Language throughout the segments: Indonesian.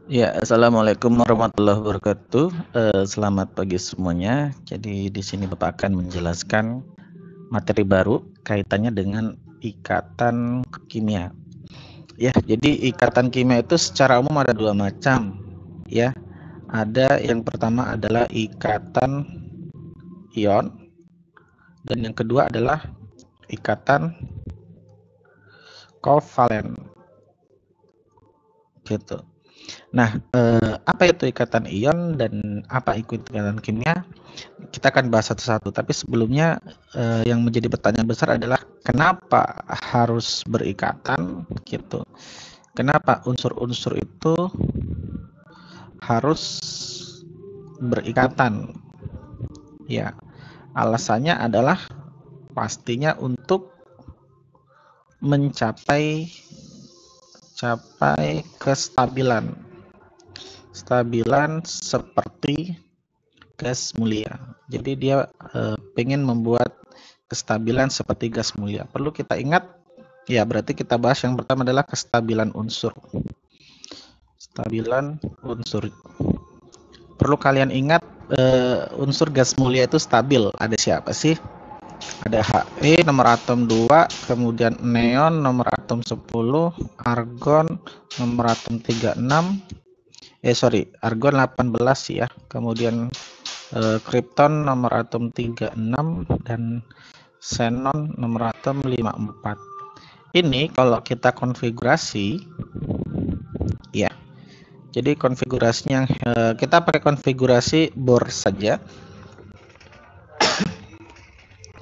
Ya, assalamualaikum warahmatullahi wabarakatuh. Selamat pagi semuanya. Jadi di sini Bapak akan menjelaskan materi baru kaitannya dengan ikatan kimia. Ya, jadi ikatan kimia itu secara umum ada dua macam. Ya, ada yang pertama adalah ikatan ion dan yang kedua adalah ikatan kovalen. Gitu. Nah, apa itu ikatan ion dan apa itu ikatan kimia? Kita akan bahas satu-satu, tapi sebelumnya yang menjadi pertanyaan besar adalah kenapa harus berikatan gitu. Kenapa unsur-unsur itu harus berikatan? Ya, alasannya adalah pastinya untuk mencapai kestabilan. Stabilan seperti gas mulia. Jadi dia pengen membuat kestabilan seperti gas mulia. Perlu kita ingat, ya berarti kita bahas yang pertama adalah kestabilan unsur. Stabilan unsur. Perlu kalian ingat unsur gas mulia itu stabil. Ada siapa sih? Ada He nomor atom 2, kemudian neon nomor atom 10, argon nomor atom 36, argon 18 ya. Kemudian krypton nomor atom 36 dan xenon nomor atom 54. Ini kalau kita konfigurasi ya. Jadi konfigurasinya kita pakai konfigurasi Bohr saja.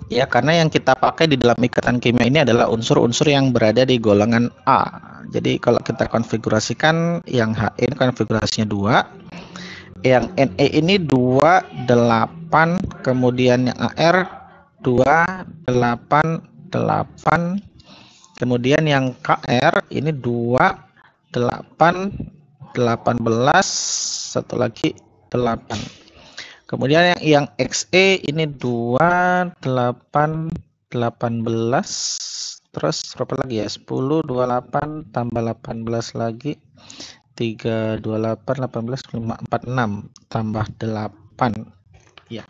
Ya, karena yang kita pakai di dalam ikatan kimia ini adalah unsur-unsur yang berada di golongan A. Jadi kalau kita konfigurasikan yang He ini konfigurasinya 2, yang Ne ini 28, kemudian yang Ar 288, kemudian yang Kr ini 28 18, satu lagi 8. Kemudian yang Xe ini 28 18, terus berapa lagi ya? 10 28 tambah 18 lagi 3 28 18 5 46 tambah 8 ya.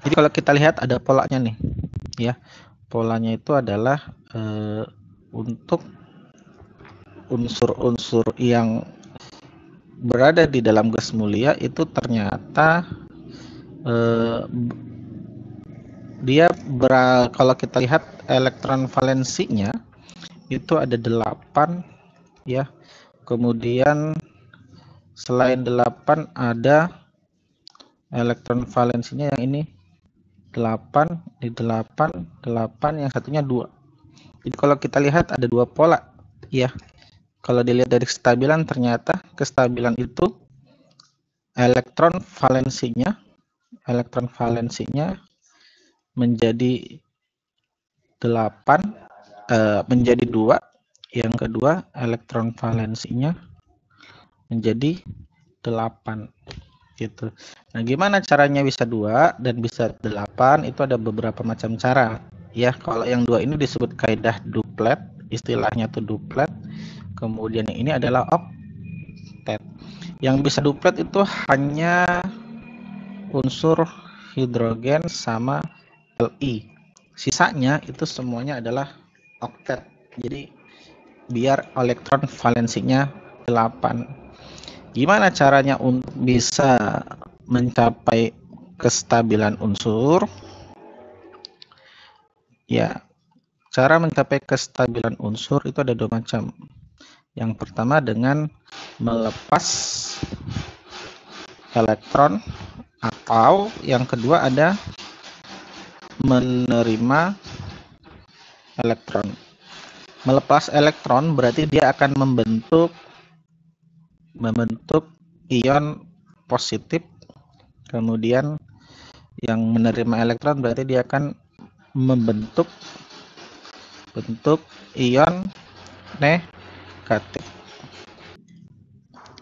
Jadi kalau kita lihat ada polanya nih ya. Polanya itu adalah untuk unsur-unsur yang berada di dalam gas mulia itu ternyata dia kalau kita lihat elektron valensinya itu ada 8 ya. Kemudian selain 8 ada elektron valensinya yang ini 8, di 8, yang satunya 2. Jadi kalau kita lihat ada dua pola ya. Kalau dilihat dari kestabilan, ternyata kestabilan itu elektron valensinya menjadi 8, menjadi 2. Yang kedua elektron valensinya menjadi 8 gitu. Nah, gimana caranya bisa 2 dan bisa 8? Itu ada beberapa macam cara ya. Kalau yang 2 ini disebut kaidah duplet, istilahnya tuh duplet. Kemudian yang ini adalah oktet. Yang bisa duplet itu hanya unsur hidrogen sama Li. Sisanya itu semuanya adalah oktet. Jadi biar elektron valensinya 8. Gimana caranya untuk bisa mencapai kestabilan unsur? Ya, cara mencapai kestabilan unsur itu ada dua macam. Yang pertama dengan melepas elektron, atau yang kedua ada menerima elektron. Melepas elektron berarti dia akan membentuk ion positif. Kemudian yang menerima elektron berarti dia akan membentuk ion negatif.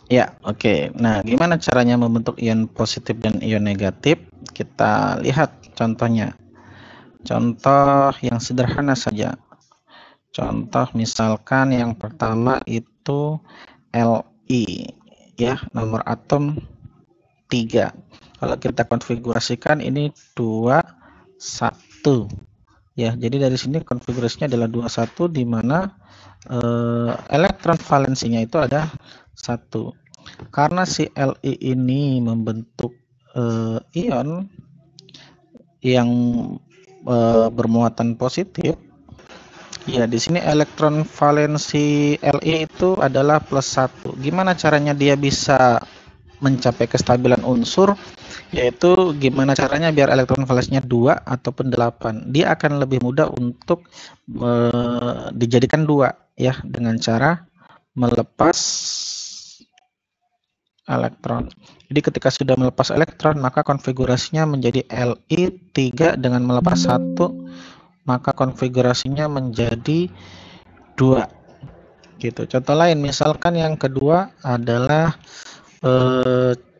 Ya, oke. Nah, gimana caranya membentuk ion positif dan ion negatif? Kita lihat contohnya. Contoh yang sederhana saja. Contoh misalkan yang pertama itu Li. ya, nomor atom 3. Kalau kita konfigurasikan ini 2 1 ya. Jadi dari sini konfigurasinya adalah 21 di mana elektron valensinya itu ada 1. Karena si Li ini membentuk ion yang bermuatan positif, ya di sini elektron valensi Li itu adalah +1. Gimana caranya dia bisa mencapai kestabilan unsur? Yaitu gimana caranya biar elektron valensinya 2 ataupun 8. Dia akan lebih mudah untuk dijadikan 2 ya, dengan cara melepas elektron. Jadi ketika sudah melepas elektron, maka konfigurasinya menjadi Li3 dengan melepas 1, maka konfigurasinya menjadi 2 gitu. Contoh lain, misalkan yang kedua adalah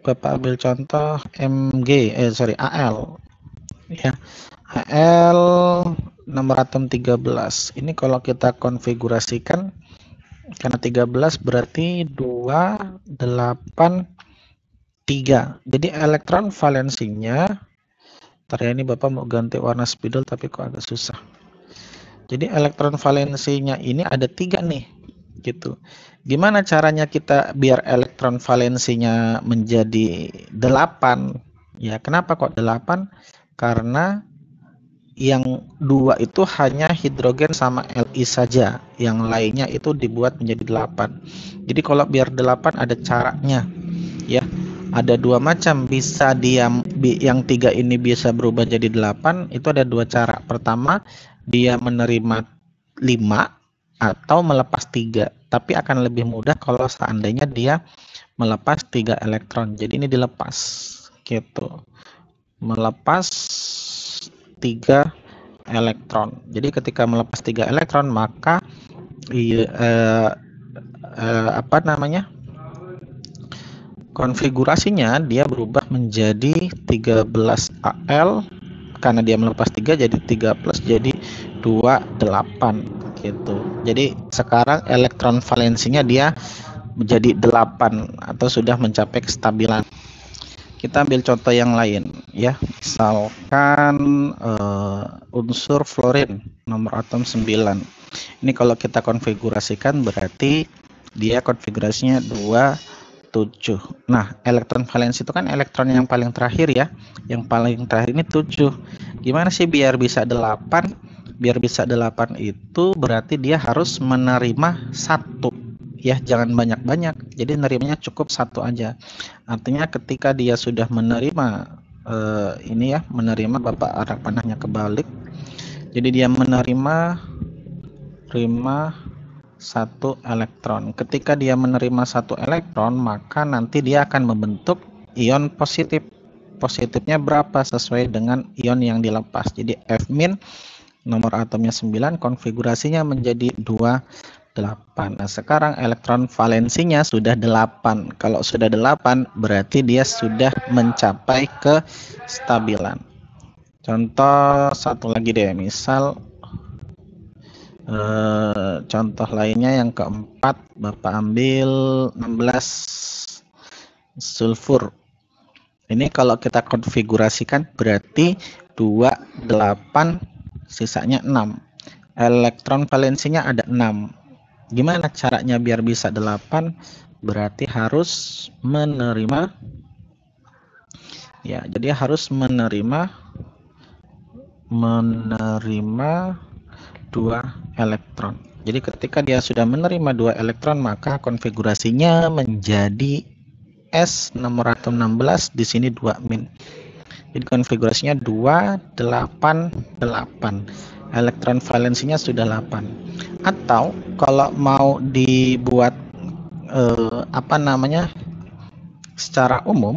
Bapak ambil contoh Al ya. Al nomor atom 13. Ini kalau kita konfigurasikan, karena 13 berarti 2 8 3. Jadi elektron valensinya, ntar ya, ini Bapak mau ganti warna spidol tapi kok agak susah. Jadi elektron valensinya ini ada 3 nih gitu. Gimana caranya kita biar elektron valensinya menjadi 8? Ya, kenapa kok 8? Karena yang 2 itu hanya hidrogen sama Li saja, yang lainnya itu dibuat menjadi 8. Jadi kalau biar 8 ada caranya ya. Ada 2 macam, bisa yang 3 ini bisa berubah jadi 8, itu ada 2 cara. Pertama, dia menerima 5 atau melepas 3, tapi akan lebih mudah kalau seandainya dia melepas 3 elektron. Jadi ini dilepas gitu, melepas 3 elektron. Jadi ketika melepas 3 elektron, maka konfigurasinya dia berubah menjadi 13Al, karena dia melepas 3 jadi 3 plus jadi 28 gitu. Jadi sekarang elektron valensinya dia menjadi 8 atau sudah mencapai kestabilan. Kita ambil contoh yang lain ya. Misalkan unsur fluorin nomor atom 9. Ini kalau kita konfigurasikan berarti dia konfigurasinya 27. Nah, elektron valensi itu kan elektron yang paling terakhir ya. Yang paling terakhir ini 7. Gimana sih biar bisa 8? Biar bisa 8 itu berarti dia harus menerima 1 ya, jangan banyak-banyak. Jadi nerimanya cukup 1 aja. Artinya ketika dia sudah menerima ini ya, menerima, Bapak arah panahnya kebalik. Jadi dia menerima 1 elektron. Ketika dia menerima 1 elektron, maka nanti dia akan membentuk ion positif. Positifnya berapa? Sesuai dengan ion yang dilepas. Jadi F- nomor atomnya 9, konfigurasinya menjadi 28. Nah, sekarang elektron valensinya sudah 8. Kalau sudah 8, berarti dia sudah mencapai kestabilan. Contoh satu lagi deh, misal contoh lainnya yang keempat, Bapak ambil 16 sulfur. Ini kalau kita konfigurasikan berarti 28, sisanya 6. Elektron valensinya ada 6. Gimana caranya biar bisa 8? Berarti harus menerima ya, jadi harus menerima 2 elektron. Jadi ketika dia sudah menerima 2 elektron, maka konfigurasinya menjadi S nomor atom 16, di sini 2-. Jadi konfigurasinya 2 8 8. Elektron valensinya sudah 8. Atau kalau mau dibuat secara umum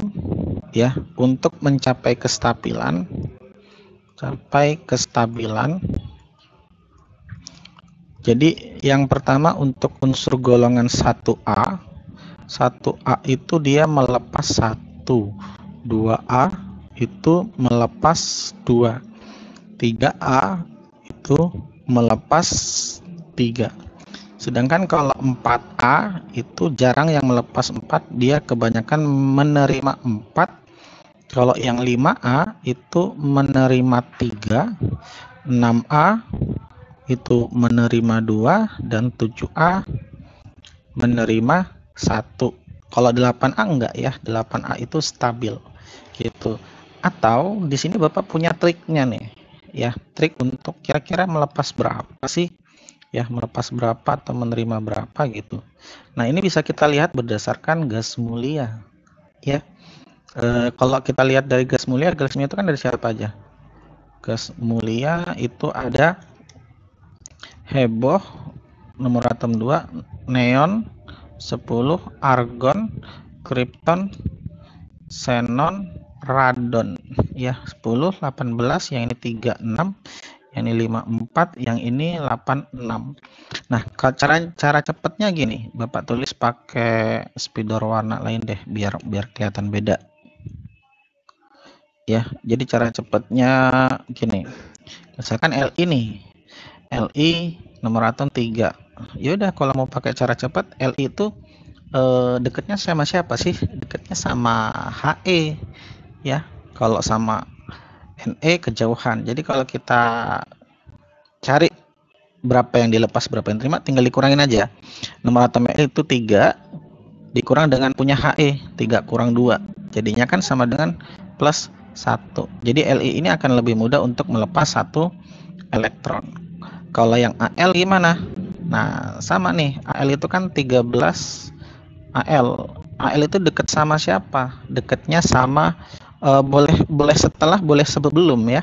ya, untuk mencapai kestabilan, jadi yang pertama untuk unsur golongan 1A itu dia melepas 1, 2A itu melepas 2, 3A itu melepas 3. Sedangkan kalau 4A itu jarang yang melepas 4, dia kebanyakan menerima 4. Kalau yang 5A itu menerima 3, 6A itu menerima 2, dan 7A menerima 1. Kalau 8A enggak ya, 8A itu stabil gitu. Atau di sini Bapak punya triknya nih ya, trik untuk kira-kira melepas berapa sih ya, melepas berapa atau menerima berapa gitu. Nah, ini bisa kita lihat berdasarkan gas mulia ya. Kalau kita lihat dari gas mulia itu kan dari siapa aja? Gas mulia itu ada heboh nomor atom 2, neon 10, argon, krypton, xenon, radon ya, 10, 18, yang ini 36, yang ini 54, yang ini 86. Nah, cara cepatnya gini, Bapak tulis pakai spidol warna lain deh biar kelihatan beda. Ya, jadi cara cepatnya gini. Misalkan Li nih. Li nomor atom 3. Yaudah, kalau mau pakai cara cepat, Li itu dekatnya sama siapa sih? Dekatnya sama He ya. Kalau sama Ne kejauhan. Jadi kalau kita cari berapa yang dilepas, berapa yang terima, tinggal dikurangin aja. Nomor atom Li itu 3 dikurang dengan punya He, 3 kurang 2. Jadinya kan sama dengan plus 1. Jadi Li ini akan lebih mudah untuk melepas 1 elektron. Kalau yang Al gimana? Nah, sama nih. Al itu kan 13 Al. Al itu dekat sama siapa? Dekatnya sama boleh setelah, boleh sebelum ya.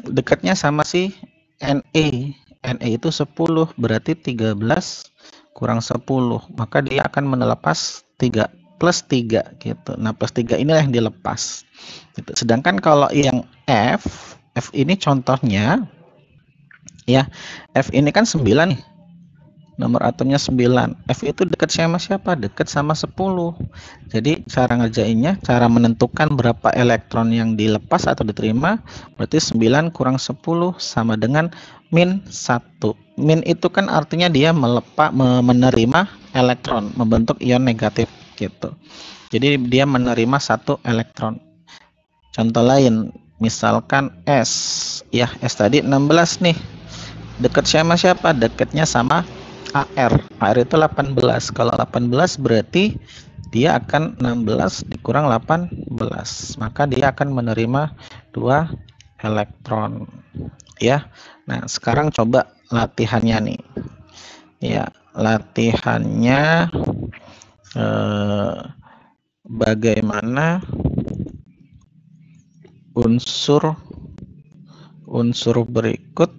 Dekatnya sama si Ne. Ne itu 10, berarti 13 kurang 10. Maka dia akan melepas 3 plus 3 gitu. Nah, plus 3 inilah yang dilepas. Gitu. Sedangkan kalau yang F ini contohnya ya, F ini kan 9 nih, nomor atomnya 9. F itu dekat sama siapa? Dekat sama 10. Jadi cara ngerjainnya, cara menentukan berapa elektron yang dilepas atau diterima, berarti 9 kurang 10 sama dengan min 1. Min itu kan artinya dia menerima elektron, membentuk ion negatif gitu. Jadi dia menerima 1 elektron. Contoh lain, misalkan S ya, S tadi 16 nih. Dekat sama siapa? Dekatnya sama AR. AR itu 18. Kalau 18 berarti dia akan 16 dikurang 18. Maka dia akan menerima 2 elektron. Ya. Nah, sekarang coba latihannya nih. Ya, latihannya bagaimana unsur berikut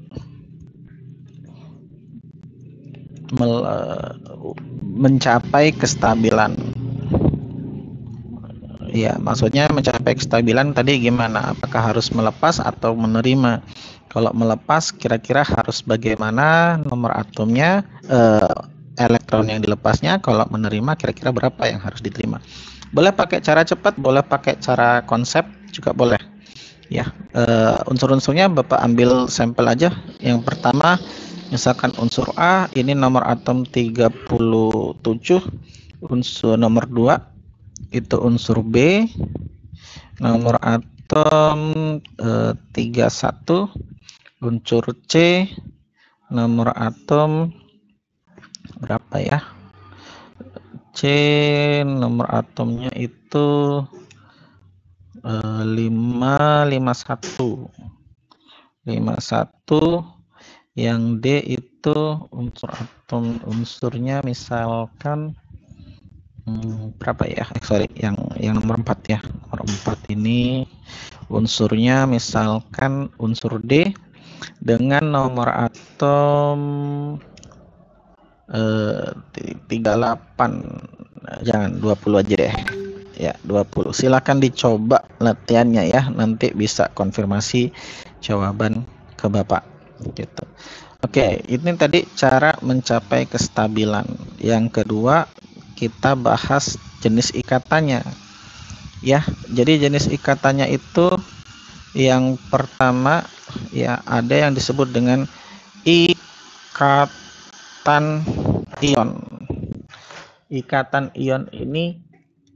mencapai kestabilan. Ya, maksudnya mencapai kestabilan tadi gimana? Apakah harus melepas atau menerima? Kalau melepas kira-kira harus bagaimana nomor atomnya, elektron yang dilepasnya. Kalau menerima kira-kira berapa yang harus diterima? Boleh pakai cara cepat, boleh pakai cara konsep juga boleh. Ya, unsur-unsurnya Bapak ambil sampel aja. Yang pertama misalkan unsur A ini nomor atom 37, unsur nomor 2 itu unsur B nomor atom 31, unsur C nomor atom berapa ya? C nomor atomnya itu 51. Yang D itu unsur atom unsurnya misalkan berapa ya? Sorry, yang nomor 4 ya. Nomor 4 ini unsurnya misalkan unsur D dengan nomor atom 38. Jangan 20 aja deh. Ya, 20. Silakan dicoba latihannya ya. Nanti bisa konfirmasi jawaban ke Bapak. Gitu. Oke, ini tadi cara mencapai kestabilan. Yang kedua, kita bahas jenis ikatannya. Ya, jadi jenis ikatannya itu yang pertama ya ada yang disebut dengan ikatan ion. Ikatan ion ini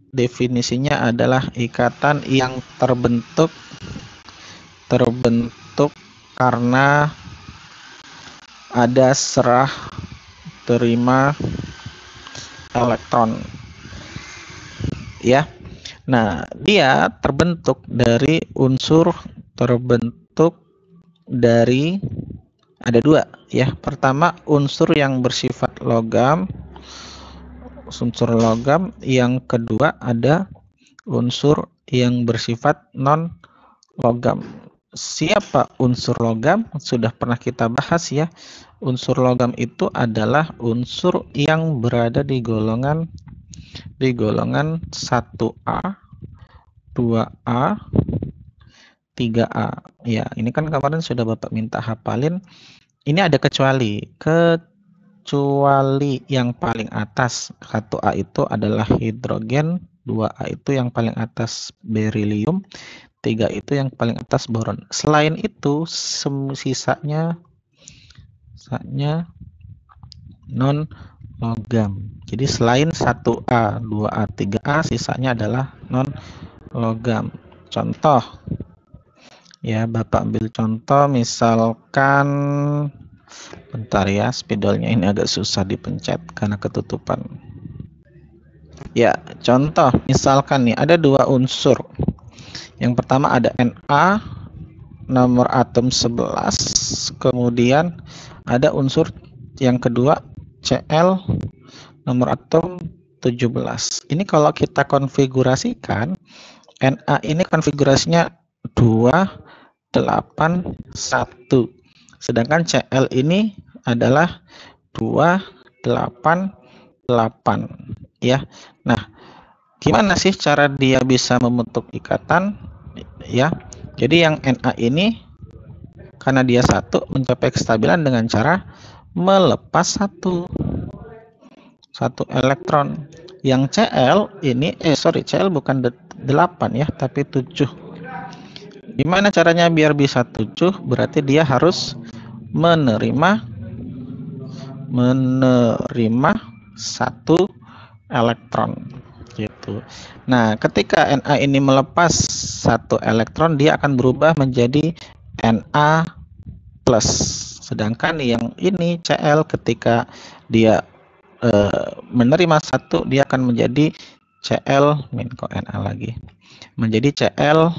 definisinya adalah ikatan yang terbentuk karena ada serah terima elektron, ya. Nah, dia terbentuk dari ada dua, ya. Pertama, unsur yang bersifat logam, yang kedua ada unsur yang bersifat non logam. Siapa unsur logam? Sudah pernah kita bahas, ya. Unsur logam itu adalah unsur yang berada di golongan 1A, 2A, 3A. Ya, ini kan kemarin sudah Bapak minta hafalin. Ini ada kecuali yang paling atas 1A itu adalah hidrogen, 2A itu yang paling atas berilium, 3 itu yang paling atas boron. Selain itu sisanya non logam. Jadi selain 1A, 2A, 3A sisanya adalah non logam. Contoh, ya, Bapak ambil contoh misalkan, bentar ya, spidolnya ini agak susah dipencet karena ketutupan. Ya, contoh misalkan nih ada dua unsur. Yang pertama ada Na, nomor atom 11, kemudian ada unsur yang kedua Cl, nomor atom 17. Ini kalau kita konfigurasikan, Na ini konfigurasinya 281, sedangkan Cl ini adalah 288, ya. Nah, gimana sih cara dia bisa membentuk ikatan, ya? Jadi yang Na ini karena dia satu mencapai kestabilan dengan cara melepas satu elektron. Yang Cl ini Cl bukan 8 ya, tapi 7. Gimana caranya biar bisa 7? Berarti dia harus menerima satu elektron, gitu. Nah, ketika Na ini melepas satu elektron, dia akan berubah menjadi Na plus. Sedangkan yang ini Cl, ketika dia menerima satu, dia akan menjadi Cl min, kok Na lagi, menjadi Cl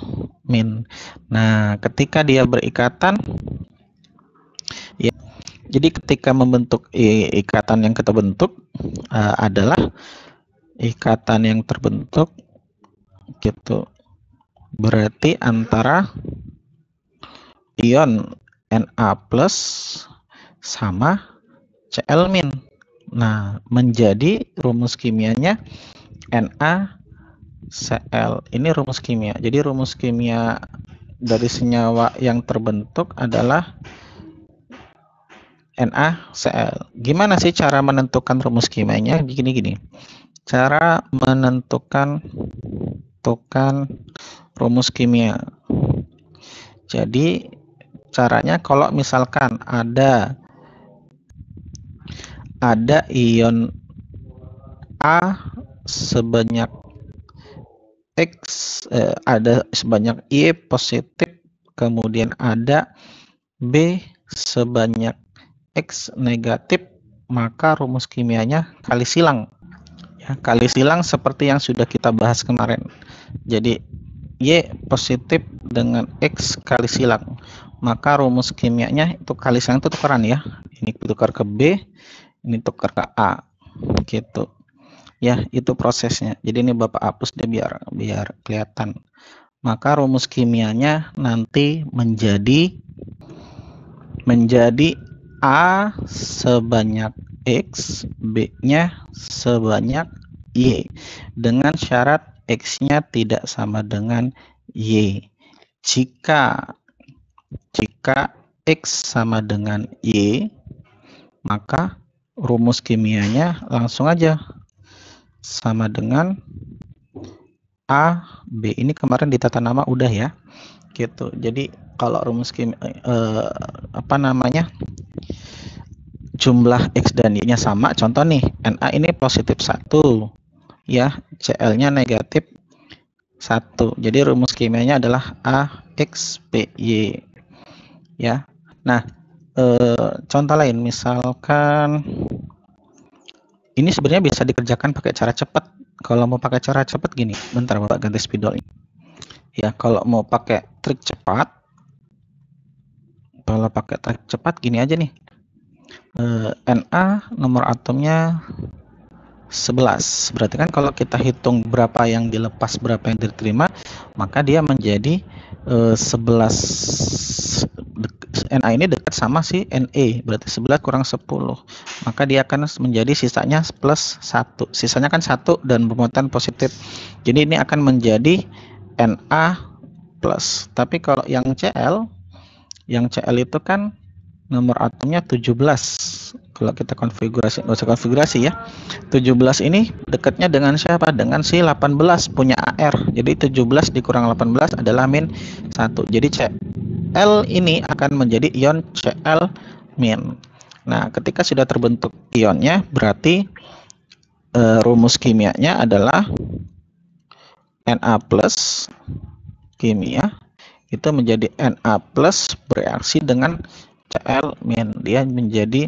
min. Nah, ketika dia berikatan, ya, jadi ketika membentuk ikatan yang kita bentuk adalah ikatan yang terbentuk, gitu, berarti antara ion Na plus sama Cl min. Nah, menjadi rumus kimianya NaCl. Ini rumus kimia. Jadi rumus kimia dari senyawa yang terbentuk adalah NaCl. Gimana sih cara menentukan rumus kimianya? Gini. Cara menentukan rumus kimia. Jadi caranya kalau misalkan ada ion A sebanyak X, ada sebanyak Y positif, kemudian ada B sebanyak X negatif, maka rumus kimianya kali silang. Ya, kali silang seperti yang sudah kita bahas kemarin. Jadi Y positif dengan X kali silang, maka rumus kimianya itu kali silang itu tukeran, ya. Ini tukar ke B, ini tukar ke A, gitu. Ya, itu prosesnya. Jadi ini Bapak hapus deh biar kelihatan. Maka rumus kimianya nanti menjadi A sebanyak X, B-nya sebanyak Y, dengan syarat X-nya tidak sama dengan Y. Jika X sama dengan Y, maka rumus kimianya langsung aja sama dengan A, B. Ini kemarin di tata nama udah, ya, gitu. Jadi kalau rumus kimia jumlah X dan Y-nya sama, contoh nih, Na ini positif 1, ya, Cl-nya negatif 1. Jadi rumus kimianya adalah AXBY, ya. Nah, contoh lain, misalkan ini sebenarnya bisa dikerjakan pakai cara cepat. Kalau mau pakai cara cepat gini, bentar Bapak ganti spidolnya. Ya, kalau mau pakai trik cepat, gini aja nih. Na nomor atomnya 11. Berarti kan kalau kita hitung berapa yang dilepas, berapa yang diterima, maka dia menjadi 11. Na ini dekat sama si Ne, berarti 11 kurang 10. Maka dia akan menjadi sisanya plus 1. Sisanya kan 1 dan bermuatan positif. Jadi ini akan menjadi Na plus. Tapi kalau yang Cl itu kan nomor atomnya 17. Kalau kita konfigurasi, nggak usah konfigurasi ya. 17 ini dekatnya dengan siapa? Dengan si 18 punya AR. Jadi 17 dikurang 18 adalah min 1. Jadi Cl ini akan menjadi ion Cl min. Nah, ketika sudah terbentuk ionnya, berarti rumus kimianya adalah Na plus kimia itu menjadi Na plus bereaksi dengan Cl min, dia menjadi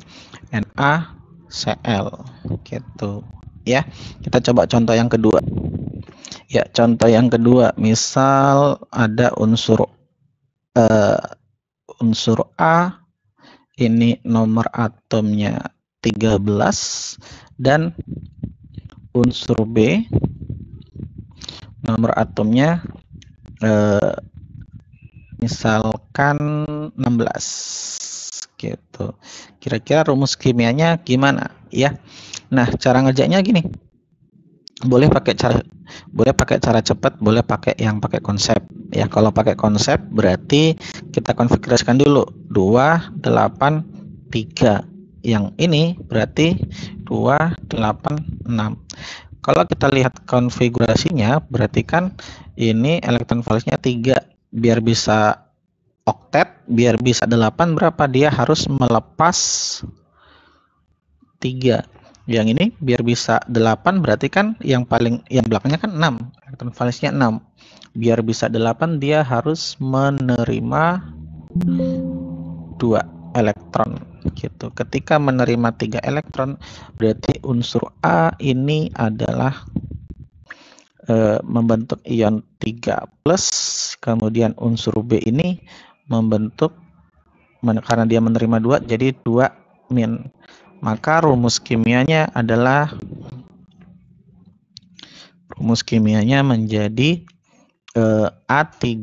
NaCl gitu ya. Kita coba contoh yang kedua. Ya, contoh yang kedua, misal ada unsur A ini nomor atomnya 13 dan unsur B nomor atomnya misalkan 16 gitu. Kira-kira rumus kimianya gimana ya? Nah, cara ngerjainnya gini. Boleh pakai cara cepat, boleh pakai yang pakai konsep. Ya, kalau pakai konsep berarti kita konfigurasikan dulu 2 8 3. Yang ini berarti 2 8 6. Kalau kita lihat konfigurasinya berarti kan ini elektron valensnya 3. Biar bisa oktet, biar bisa 8 berapa, dia harus melepas 3. Yang ini biar bisa 8 berarti kan yang belakangnya kan 6, elektron valensnya 6. Biar bisa 8 dia harus menerima 2 elektron gitu. Ketika menerima 3 elektron berarti unsur A ini adalah membentuk ion 3+, kemudian unsur B ini membentuk, karena dia menerima 2 jadi 2 min. Maka rumus kimianya menjadi A3+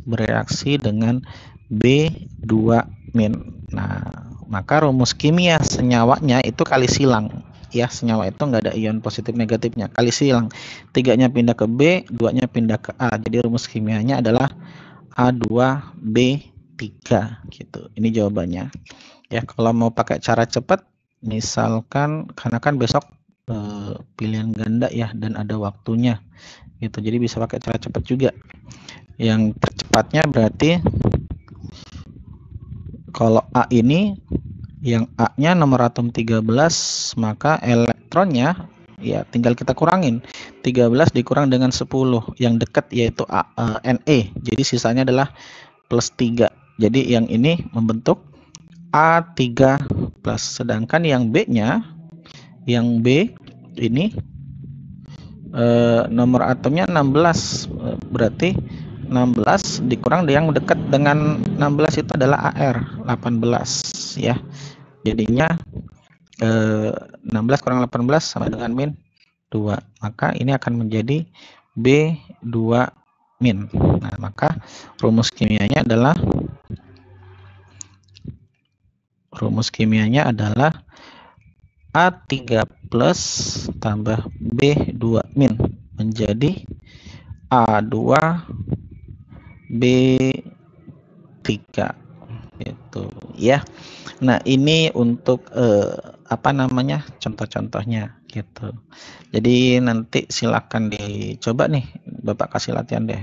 bereaksi dengan B2 min. Nah, maka rumus kimia senyawanya itu kali silang. Ya, senyawa itu nggak ada ion positif negatifnya, kali silang. 3-nya pindah ke B, 2-nya pindah ke A. Jadi rumus kimianya adalah A2B3 gitu. Ini jawabannya. Ya, kalau mau pakai cara cepat, misalkan karena kan besok pilihan ganda ya dan ada waktunya gitu. Jadi bisa pakai cara cepat juga. Yang tercepatnya berarti kalau A ini yang A-nya nomor atom 13, maka elektronnya ya tinggal kita kurangin. 13 dikurang dengan 10 yang dekat yaitu Ne. Jadi sisanya adalah plus 3. Jadi yang ini membentuk A3+. Sedangkan yang B-nya, yang B ini nomor atomnya 16. Berarti 16 dikurang yang dekat dengan 16 itu adalah AR 18 ya. Jadinya 16 kurang 18 sama dengan min 2. Maka ini akan menjadi B2 min. Nah, maka rumus kimianya adalah A3+ tambah B2 min menjadi A2B3 gitu ya. Nah, ini untuk contoh-contohnya gitu. Jadi nanti silakan dicoba nih, Bapak kasih latihan deh.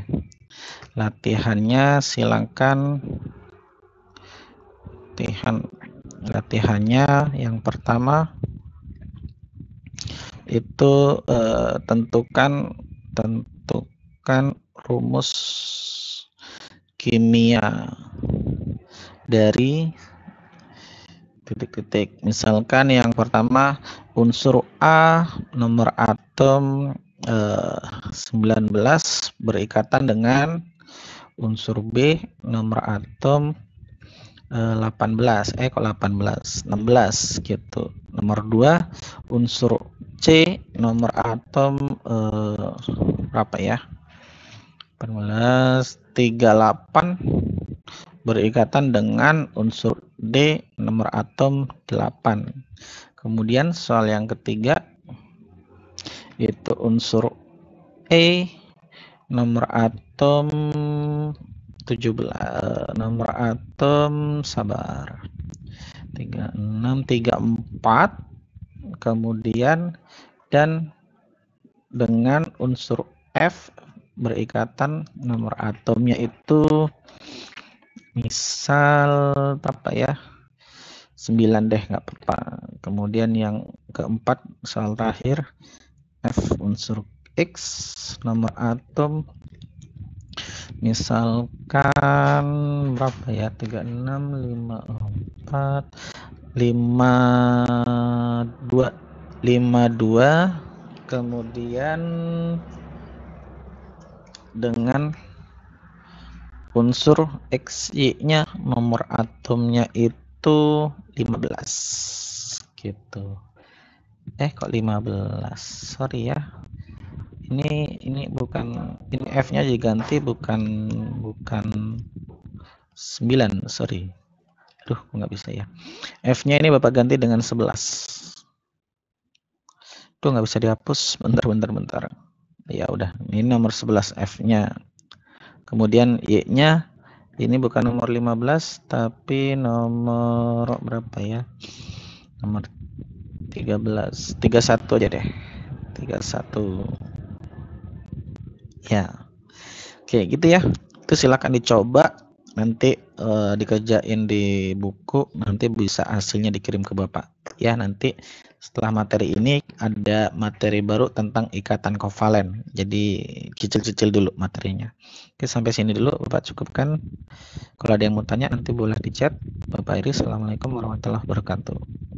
Latihannya silakan latihan Latihannya yang pertama itu tentukan rumus kimia dari titik-titik. Misalkan yang pertama unsur A nomor atom 19 berikatan dengan unsur B nomor atom 18 kok 18 16 gitu. Nomor 2 unsur C nomor atom berapa ya, 18 38 berikatan dengan unsur D nomor atom 8. Kemudian soal yang ketiga itu unsur E nomor atom 17 nomor atom 36 34, kemudian dan dengan unsur F berikatan nomor atomnya itu misal apa ya, 9 deh, nggak apa-apa. Kemudian yang keempat soal terakhir F unsur X nomor atom misalkan berapa ya, 36 54 52, kemudian dengan unsur XY-nya nomor atomnya itu 15 gitu. Kok 15, sorry ya, ini bukan, ini F-nya diganti bukan 9, sorry. Aduh, nggak bisa ya. F-nya ini Bapak ganti dengan 11. Tuh nggak bisa dihapus. Bentar. Ya udah, ini nomor 11 F-nya. Kemudian Y-nya ini bukan nomor 15 tapi nomor berapa ya? Nomor 13, 31 aja deh. 31. Ya. Oke, gitu ya. Itu silakan dicoba. Nanti dikerjain di buku, nanti bisa hasilnya dikirim ke Bapak. Ya, nanti setelah materi ini ada materi baru tentang ikatan kovalen. Jadi cicil-cicil dulu materinya. Oke, sampai sini dulu Bapak cukupkan. Kalau ada yang mau tanya nanti boleh di chat. Bapak Iris, Assalamualaikum warahmatullahi wabarakatuh.